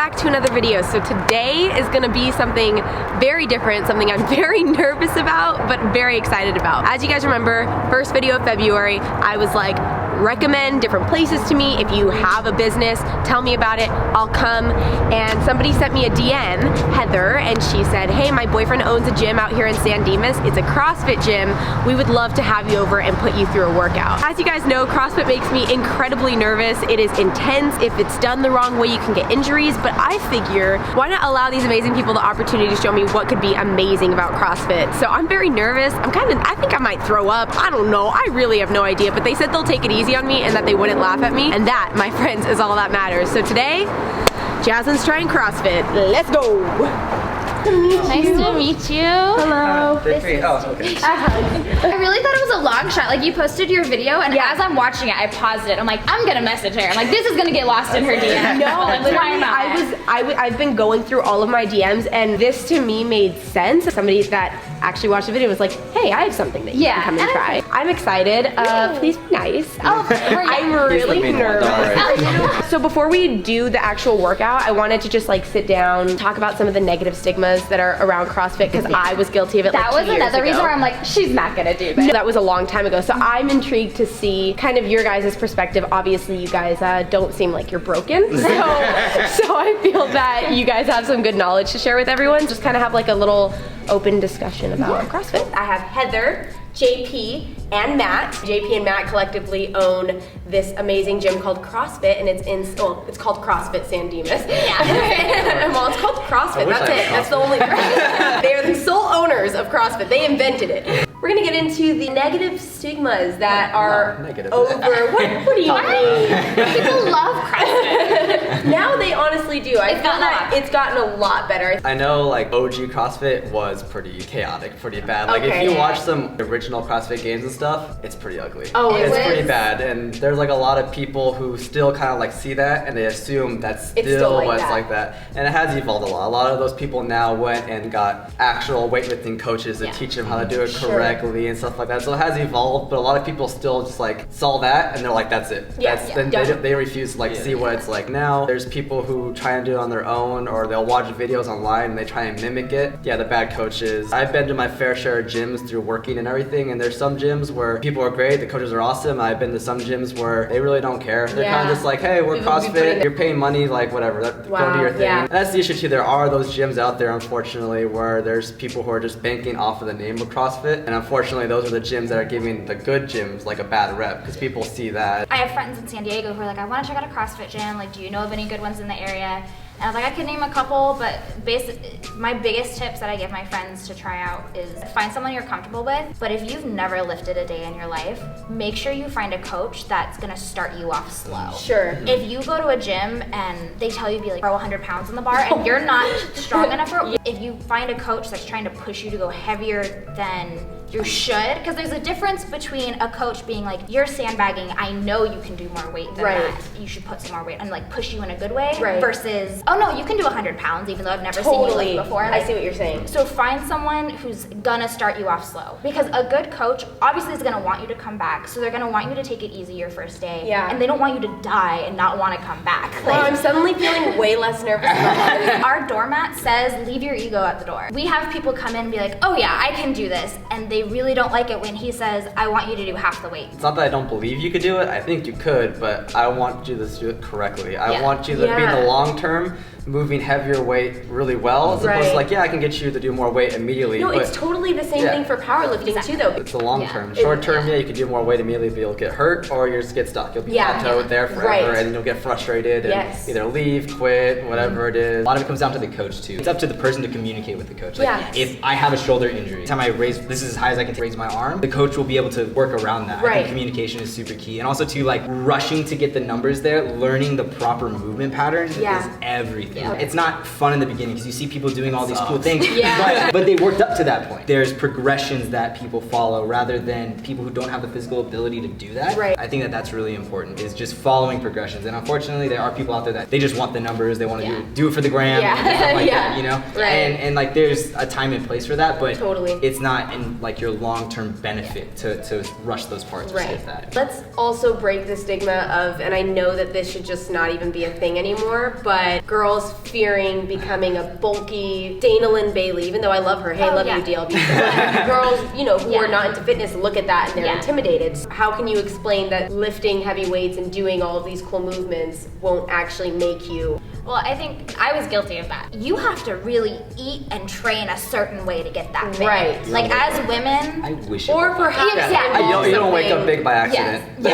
back to another video. So today is gonna be something very different, something I'm very nervous about, but very excited about. As you guys remember, first video of February, I was like, recommend different places to me. If you have a business, tell me about it, I'll come. And somebody sent me a DM, Heather, and she said, hey, my boyfriend owns a gym out here in San Dimas. It's a CrossFit gym. We would love to have you over and put you through a workout. As you guys know, CrossFit makes me incredibly nervous. It is intense. If it's done the wrong way, you can get injuries, but I figure, why not allow these amazing people the opportunity to show me what could be amazing about CrossFit? So I'm very nervous. I think I might throw up. I don't know. I really have no idea, but they said they'll take it easy on me and that they wouldn't laugh at me, and that, my friends, is all that matters. So today, Jasmine's trying CrossFit. Let's go. Nice to meet you. Hello. I really thought it was a long shot. Like, you posted your video, and as I'm watching it, I paused it. I'm like, I'm gonna message her. I'm like, this is gonna get lost in her DM. No, literally, I've been going through all of my DMs, and this to me made sense. Somebody that actually watched the video was like, hey, I have something that you can come and try. I'm excited. Please be nice. I'm really nervous. So before we do the actual workout, I wanted to just like sit down, talk about some of the negative stigmas that are around CrossFit, because I was guilty of it like 2 years ago. That was another reason where I'm like, she's not gonna do this. That was a long time ago. So I'm intrigued to see kind of your guys' perspective. Obviously, you guys don't seem like you're broken. So I feel that you guys have some good knowledge to share with everyone. Just kind of have like a little open discussion about CrossFit. I have Heather, JP, and Matt. JP and Matt collectively own this amazing gym called CrossFit, and it's called Crossfit San Dimas. Yeah. Well, it's called CrossFit, that's it. That's the only They are the sole owners of CrossFit. They invented it. We're gonna get into the negative stigmas that are over. What do you mean? People love CrossFit. Now they honestly do. I feel that it's gotten a lot better. I know like OG CrossFit was pretty chaotic, pretty bad. Like if you watch some original CrossFit games and stuff, it's pretty ugly. Oh, it's pretty bad. And there's like a lot of people who still kind of like see that and they assume that's still what's like that. And it has evolved a lot. A lot of those people now went and got actual weightlifting coaches to teach them how to do it correctly and stuff like that. So it has evolved, but a lot of people still just like saw that and they're like, that's it. They refuse to like see what it's like now. There's people who try and do it on their own, or they'll watch videos online and they try and mimic it. Yeah, the bad coaches. I've been to my fair share of gyms through working and everything, and there's some gyms where people are great, the coaches are awesome. I've been to some gyms where they really don't care. They're kind of just like, hey, we're CrossFit, you're paying money, like whatever, go do your thing. And that's the issue too. There are those gyms out there, unfortunately, where there's people who are just banking off of the name of CrossFit, and unfortunately those are the gyms that are giving the good gyms like a bad rep, because people see that. I have friends in San Diego who are like, I want to check out a CrossFit gym, like, do you know of any good ones in the area? And I was like, I could name a couple, but my biggest tips that I give my friends to try out is find someone you're comfortable with. But if you've never lifted a day in your life, make sure you find a coach that's gonna start you off slow. Sure. If you go to a gym and they tell you to be like, throw 100 pounds on the bar and you're not strong enough for it, if you find a coach that's trying to push you to go heavier than you should, because there's a difference between a coach being like, you're sandbagging, I know you can do more weight than that, you should put some more weight, and like push you in a good way, versus, oh no, you can do 100 pounds even though I've never seen you lift before. I see what you're saying. So find someone who's gonna start you off slow, because a good coach obviously is gonna want you to come back, so they're gonna want you to take it easy your first day, and they don't want you to die and not want to come back. Well, I'm suddenly feeling way less nervous about it. Our doormat says, leave your ego at the door. We have people come in and be like, oh yeah, I can do this, and they really don't like it when he says, I want you to do half the weight. It's not that I don't believe you could do it, I think you could, but I want you to do it correctly. I want you to be in the long term moving heavier weight really well, as opposed to like, I can get you to do more weight immediately. No, it's totally the same thing for powerlifting too, though. It's the long term. Short term, you can do more weight immediately, but you'll get hurt or you'll just get stuck. You'll be plateaued there forever, and then you'll get frustrated and either leave, quit, whatever it is. A lot of it comes down to the coach too. It's up to the person to communicate with the coach. Like, if I have a shoulder injury, every time I raise, this is as high as I can raise my arm, the coach will be able to work around that. I think communication is super key. And also too, like, rushing to get the numbers there, learning the proper movement patterns is everything. It's not fun in the beginning because you see people doing all these cool things, but they worked up to that point. There's progressions that people follow rather than people who don't have the physical ability to do that. I think that that's really important, is just following progressions. And unfortunately, there are people out there that they just want the numbers, they want to do it for the gram, and stuff like that, you know? And like there's a time and place for that, but it's not, and like like your long-term benefit to rush those parts or skip that. Let's also break the stigma of, and I know that this should just not even be a thing anymore, but girls fearing becoming a bulky Dana Lynn Bailey, even though I love her. Hey, love you, DLB. Girls, you know, who are not into fitness look at that and they're intimidated. How can you explain that lifting heavy weights and doing all of these cool movements won't actually make you? Well, I think I was guilty of that. You have to really eat and train a certain way to get that big. Right. Like as women, I wish or perhaps you don't wake up big by accident. Wait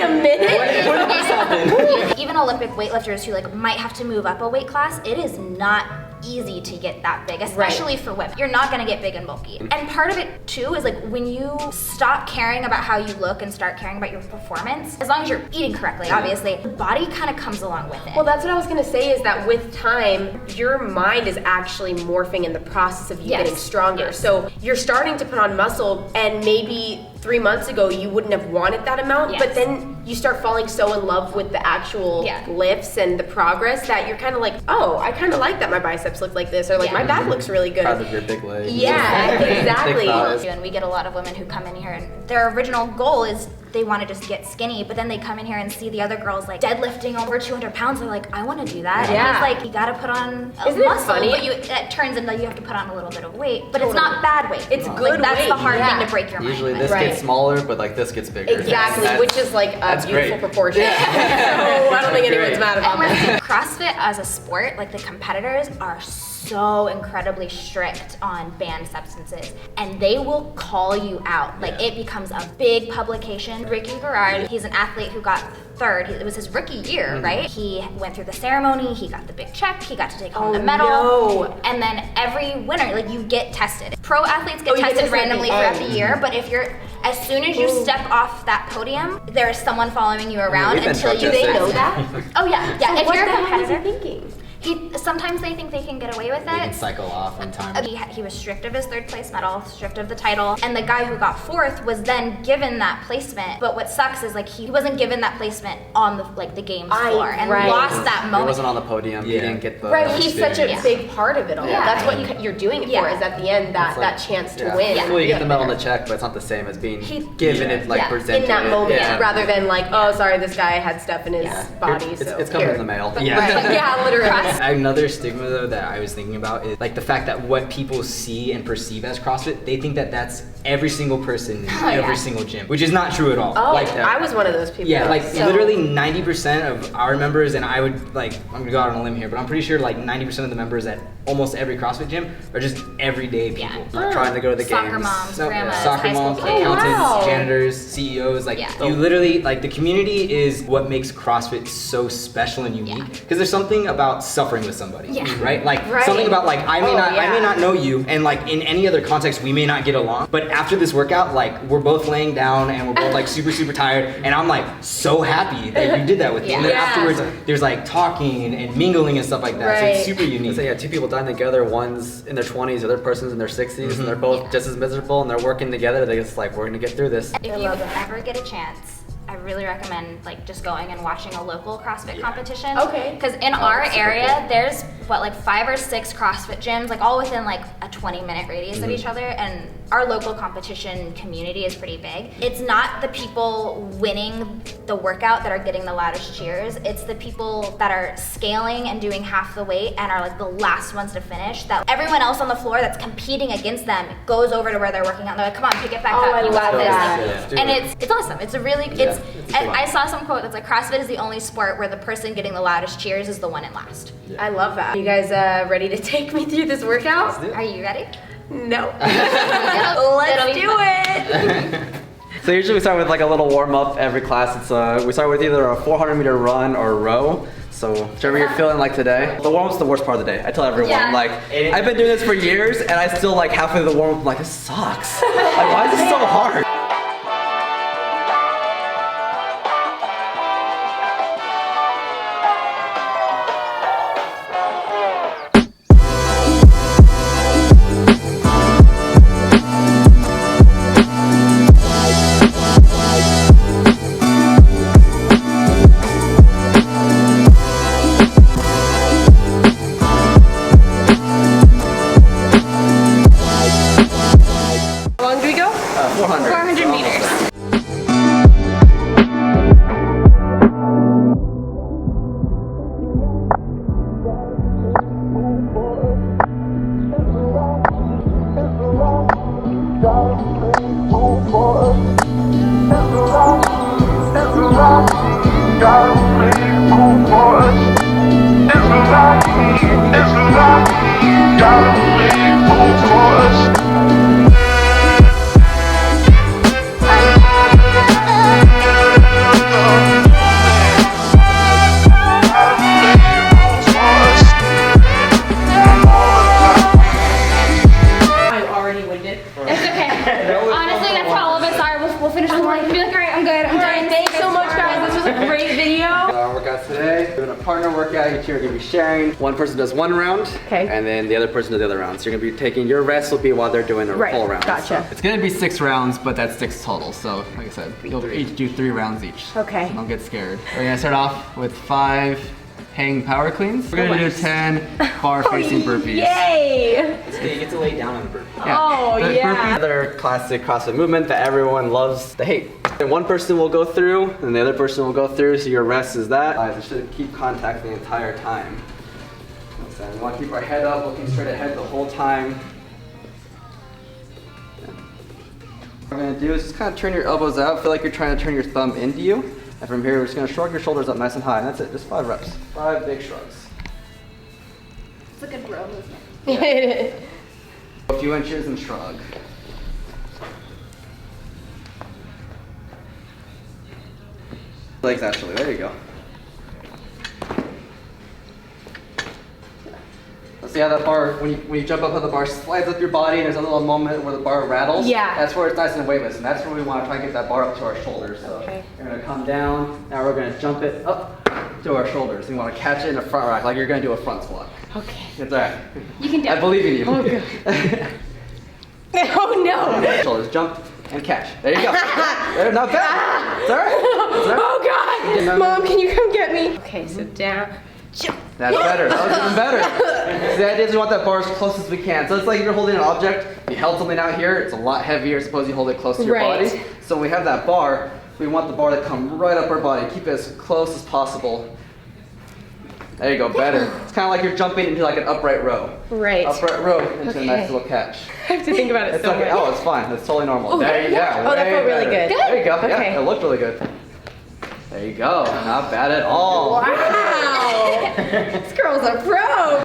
a minute. Even Olympic weightlifters who like might have to move up a weight class, it is not easy to get that big, especially for women. You're not gonna get big and bulky. And part of it too is like when you stop caring about how you look and start caring about your performance, as long as you're eating correctly, obviously, the body kind of comes along with it. Well, that's what I was gonna say is that with time, your mind is actually morphing in the process of you getting stronger. So you're starting to put on muscle, and maybe 3 months ago you wouldn't have wanted that amount, but then you start falling so in love with the actual lifts and the progress that you're kind of like, oh, I kind of like that my biceps look like this, or like my back looks really good. Proud of your big legs. Yeah, exactly. And we get a lot of women who come in here and their original goal is they want to just get skinny, but then they come in here and see the other girls like deadlifting over 200 pounds. They're like, I want to do that. And it's like, you got to put on a muscle, funny? but it turns into you have to put on a little bit of weight, but it's not bad weight. It's good That's weight. the hard thing to break your mind Usually with. this gets smaller, but like this gets bigger. Exactly, which is like a beautiful proportion. So I don't think anyone's mad about that. CrossFit as a sport, like the competitors are so incredibly strict on banned substances, and they will call you out. Like it becomes a big publication. Ricky Garrard, he's an athlete who got third. It was his rookie year, right? He went through the ceremony, he got the big check, he got to take home the medal. And then every winter, like you get tested. Pro athletes get tested randomly throughout the year, but if you're, as soon as you step off that podium, there is someone following you around until you. Do they know that? Oh yeah, yeah. So if what you're the a hell is he competitor, thinking? sometimes they think they can get away with They can it. cycle off in time. He was stripped of his third place medal, stripped of the title, and the guy who got fourth was then given that placement. But what sucks is like he wasn't given that placement on the games floor and lost that moment. He wasn't on the podium. He didn't get the he's such a big part of it all. Yeah. That's what you're doing it for. Is at the end that chance to win. Well, you get the medal and the check, but it's not the same as being given it presented in that moment, rather than like, oh, sorry, this guy had stuff in his body. It's coming in the mail. Yeah, literally. Another stigma though that I was thinking about is like the fact that what people see and perceive as CrossFit, they think that that's every single person in every single gym, which is not true at all. Oh, I was one of those people. Yeah, like literally 90% of our members, and I would I'm gonna go out on a limb here, but I'm pretty sure like 90% of the members at almost every CrossFit gym are just everyday people. Trying to go to the soccer games. moms, grandmas, soccer high school moms, kids. accountants, janitors, CEOs, you literally, the community is what makes CrossFit so special and unique, because there's something about suffering with somebody, right? Something about I may not know you, and in any other context we may not get along, but after this workout, we're both laying down and we're both super tired, and I'm so happy that you did that with me. And then afterwards there's talking and mingling and stuff like that, so it's super unique. So two people dying together, one's in their 20s, the other person's in their 60s, and they're both just as miserable, and they're working together. They're just we're gonna get through this. If you ever get a chance, I really recommend just going and watching a local CrossFit competition. Okay. Because in our area, there's 5 or 6 CrossFit gyms, all within a 20-minute radius of each other, and our local competition community is pretty big. It's not the people winning the workout that are getting the loudest cheers. It's the people that are scaling and doing half the weight and are the last ones to finish, that everyone else on the floor that's competing against them goes over to where they're working out. They're like, come on, pick it back up. I love that. And it's awesome. It's a really, I saw some quote that's CrossFit is the only sport where the person getting the loudest cheers is the one in last. I love that. You guys ready to take me through this workout? Are you ready? No. Let's do it. So usually we start with a little warm up every class. It's we start with either a 400-meter run or a row. So whichever you're feeling today. The warm up's the worst part of the day. I tell everyone I've been doing this for years and I still halfway through the warm up this sucks. Why is this so hard? partner workout. You two are gonna be sharing. One person does one round, and then the other person does the other round. So you're gonna be taking, your rest will be while they're doing a full round. Gotcha. So it's gonna be 6 rounds, but that's 6 total. So like I said, you'll each do 3 rounds each. Okay. So don't get scared. We're gonna start off with 5 hang power cleans. We're gonna do 10 bar facing burpees. Yay! You get to lay down on the burpee. Yeah. Oh, the yeah. burpee, another classic CrossFit movement that everyone loves to hate. And one person will go through, and the other person will go through, so your rest is that. You should keep contact the entire time. So we want to keep our head up, looking straight ahead the whole time. What we're going to do is just kind of turn your elbows out. Feel like you're trying to turn your thumb into you. And from here, we're just going to shrug your shoulders up nice and high. And that's it, just 5 reps. 5 big shrugs. It's a good bro movement. Yeah. A few inches and shrug. Legs actually, there you go. Let's see how that bar, when you jump up, how the bar slides up your body and there's a little moment where the bar rattles. Yeah. That's where it's nice and weightless, and that's where we want to try and get that bar up to our shoulders. So we're going to come down, now we're going to jump it up to our shoulders. You want to catch it in a front rack, like you're going to do a front squat. Okay. It's alright. You can do it. I believe in you. Oh, God. Oh, no. Shoulders, jump and catch. There you go. There, not bad. It's alright. Oh, God. Mom, can you come get me? Okay, so down. Jump. That's better. That was even better. So the idea is we want that bar as close as we can. So it's like you're holding an object. You held something out here. It's a lot heavier. Suppose you hold it close to your body. So when we have that bar, we want the bar to come right up our body. Keep it as close as possible. There you go. Better. It's kind of like you're jumping into like an upright row. Right. Upright row into a nice little catch. I have to think about it It's so okay. much. Oh, it's fine. That's totally normal. Oh, There you go. oh, that felt really good. There you go. Okay. Yeah, it looked really good. There you go. Not bad at all. Wow. This girl's a pro.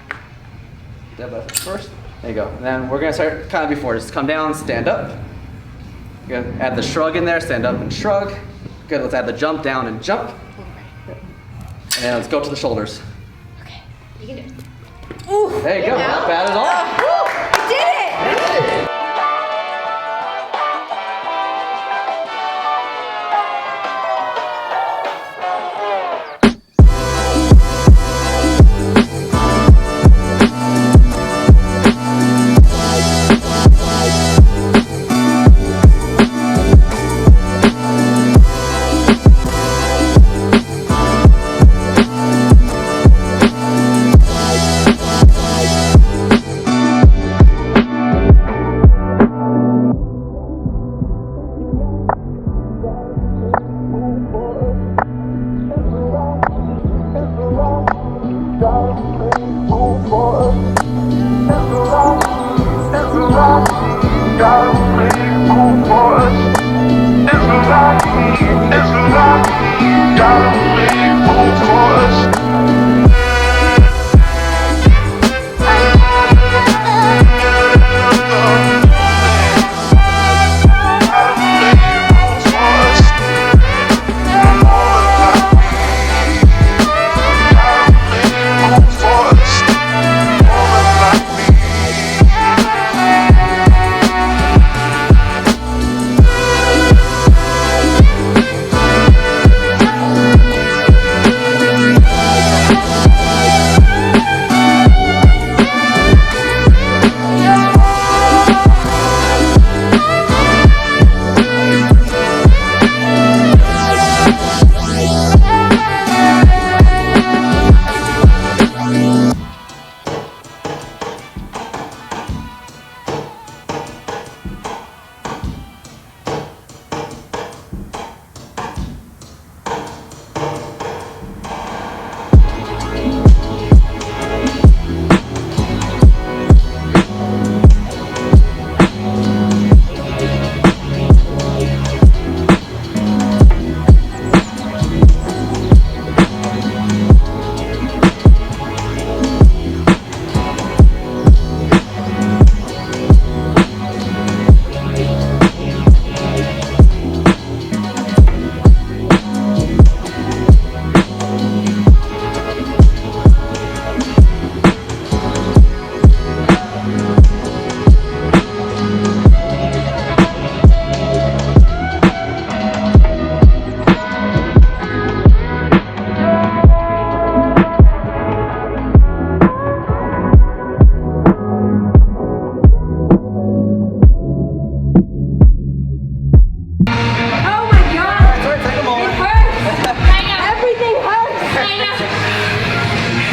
Deadlift first. There you go. And then we're gonna start kind of before. Just come down, stand up. You're gonna add the shrug in there. Stand up and shrug. Good. Let's add the jump down and jump. And then let's go to the shoulders. Okay, you can do it. Ooh. There you go. Not bad at all. Woo. I did it.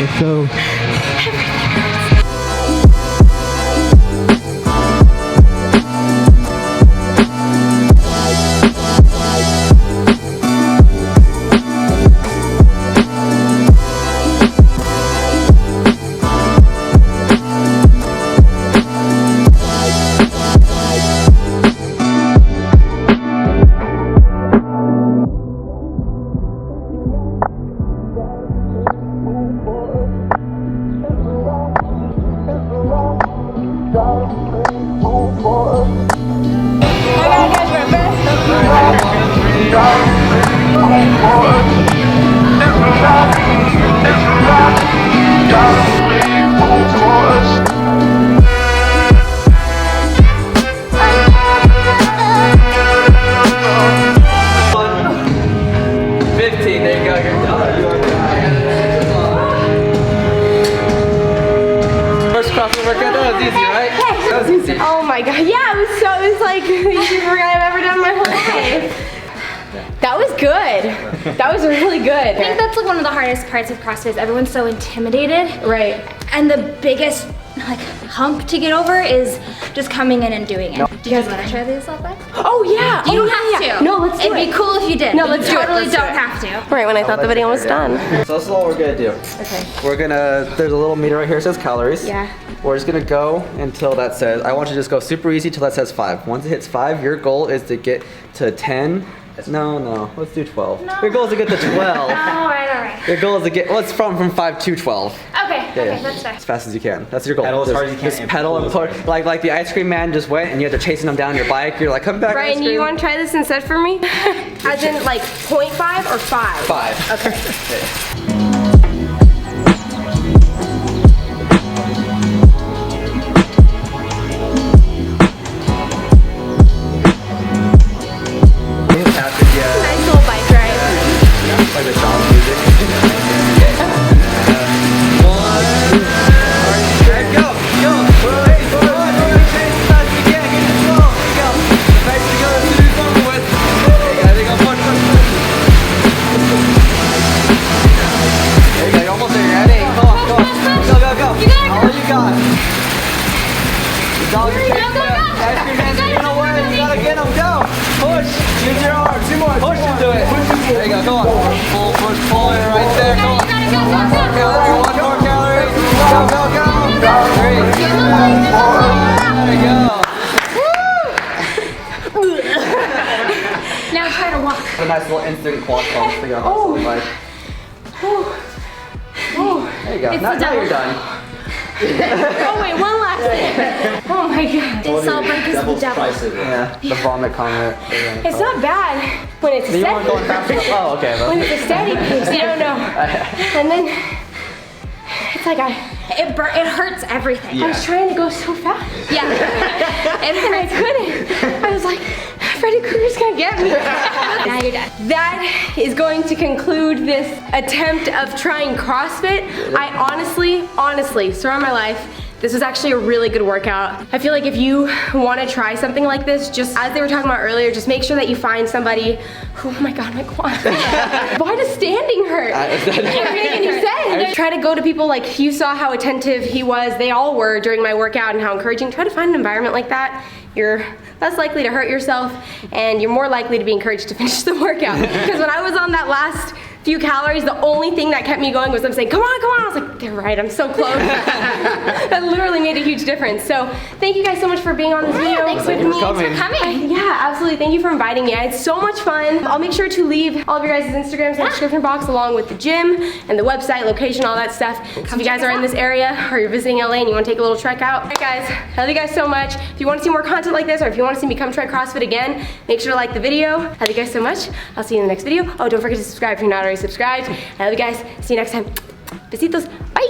Let's go. Oh my god, yeah, it was like the easiest workout I've ever done in my whole life. That was good. That was really good. I think that's like one of the hardest parts of CrossFit is everyone's so intimidated. Right. And the biggest like hump to get over is just coming in and doing it. No. Do you guys want to try these out back? Oh yeah. You don't have to. No, let's do it. It'd be cool if you did. No, let's do it. Totally don't have to. Right when I thought the video was done. So this is all we're gonna do. Okay. We're gonna, there's a little meter right here that says calories. Yeah. We're just gonna go until that says, I want you to just go super easy till that says 5. Once it hits 5, your goal is to get to 10. No, let's do 12. No. Your goal is to get to 12. Alright. Your goal is to get, well, it's from 5 to 12. Okay, that's fair. As fast as you can. That's your goal. Pedal as hard as you can. Just pedal and push. Like the ice cream man just went and you had to chasing him down your bike. You're like, come back. Ryan, you want to try this instead for me? As in like 0.5 or 5? 5. Okay. Nice little bike ride. Like the dog music. 1. Alright, go. Hey, chase as fast as you can. Get to 12. There you go. Nice to go. Let's do this over with. I think I'll push. There you go. You're almost there. You're ready. Go on. Go. All you got. The dog is chasing the ice cream man's getting away. You gotta get him. Go. Push. Use your arms. Push into it. There you go. Go on. Pull it right there. Go on. One more calorie. Go. 3. There you go. Now try to walk. A nice little instant quad pump for your muscle bike. There you go. Now you're done. Oh wait, one last thing. Oh my god. This all break is the devil. Yeah, the vomit comment. It's not bad when it's a You weren't going steady. fast. Oh, okay. When it's a steady pace, you don't know. And then it's like it hurts everything. I was trying to go so fast. Yeah. And I couldn't. I was like, Freddy Krueger's gonna get me. Now you're done. That is going to conclude this attempt of trying CrossFit. I honestly, swear on my life, this was actually a really good workout. I feel like if you want to try something like this, just as they were talking about earlier, just make sure that you find somebody who, oh my god, my quad. Why does standing hurt? It doesn't make any sense. Try to go to people like, you saw how attentive he was, they all were during my workout and how encouraging. Try to find an environment like that. You're less likely to hurt yourself and you're more likely to be encouraged to finish the workout. Because when I was on that last few calories, the only thing that kept me going was them saying, come on. I was like, they're right, I'm so close. That literally made a huge difference. So thank you guys so much for being on this video. Thanks for coming. Yeah, absolutely, thank you for inviting me. I had so much fun. I'll make sure to leave all of your guys' Instagrams in the description box along with the gym and the website, location, all that stuff. So if you guys are in this area or you're visiting LA and you want to take a little trek out. All right guys, I love you guys so much. If you want to see more content like this or if you want to see me come try CrossFit again, make sure to like the video. I love you guys so much. I'll see you in the next video. Oh, don't forget to subscribe if you're not already subscribed. I love you guys. See you next time. Besitos. Bye.